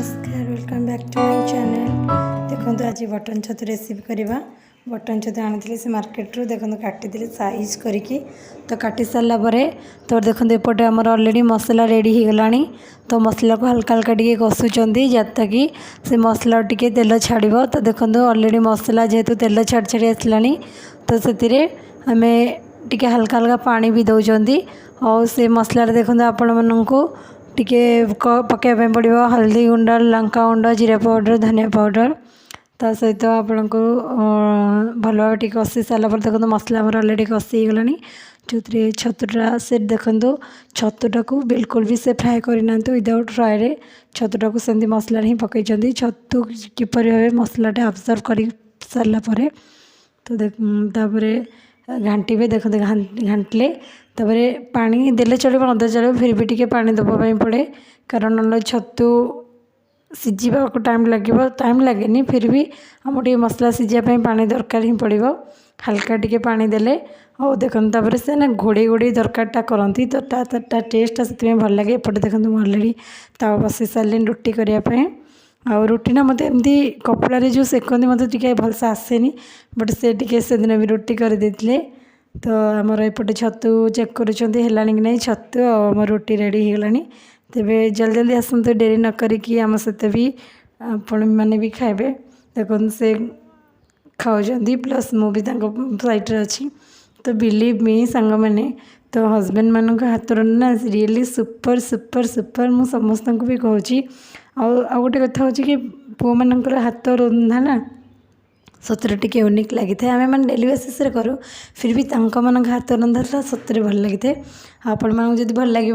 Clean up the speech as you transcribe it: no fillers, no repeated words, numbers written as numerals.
नमस्कार welcome back to my channel. देखो आज बटन छतु रेसिपी करवा। बटन छतु आनी से मार्केट रू देखो काटी साइज करके तो काटी सारा पर तो देखो एपटे आमर ऑलरेडी मसला रेडी हो गला। तो मसला को हल्का हल्का टे कषुच्च जता कि से मसला टे तेल छाड़। तो देखो ऑलरेडी मसला जेहेतु तेल छाड़ी छाड़ी आसला तो से आम टे हल्का हल्का पानी भी दौरान और से मसला देखो आपण मानू टिके पकाइबा पड़ो हल्दी गुंड लंका गुंड जीरा पाउडर धनिया पाउडर ता सहित आपण को भल भाव टी कषि सारापर देखो मसला अलरेडी कषि गला। जो छतुटा से देखो छतुटा को बिल्कुल भी से फ्राए करना विदाउट फ्राए छतुटा को सेमती मसला ही पकई छतु किपर भाव मसलाटा अब्जर्व कर सारापर तो तापर घाटी भी देखते घाटले तापर पानी देले चलो नदे चलो फिर भी टी पानी दवाई पड़े कारण छतु सीझा को टाइम लगे फिर भी आम टे मसला सीझापी पानी दरकार ही पड़ो हल्का टी पानी देले और देखते से ना घोड़े घोड़े दरकारटा करती तो टेस्टा से भल लगे। एपटे देखते अलरेडी तावा बसई सारे रुटी करने आ रुटी ना मत एमती कपड़े जो सेकती मत टे भलसे आसेनी बट से दिन भी रुटी कर देते। तो आमर एपटे छतु चेक करुँच है कि नहीं छतु आम रुटी रेडी हो गला। तेरे जल्दी जल्दी आसतु डेरी न करिकी आम सहित भी आपण मैंने भी खाइबे। देखो से खाऊँ प्लस मुझे सैड्रे अच्छी तो बिलीव मी सांग मैंने तो हजबैंड मान हाथ Randha really super super super मु समस्त को भी कहूँ। आ गोटे कथा हूँ कि पुओ मानकर हाथ रंधा ना सतरे टी यूनिक लगी था आम मैंने डेली बेसीस करूँ फिर भी हाथ रंधा सतरे भल लगी था। आपण मानक जब भल लगे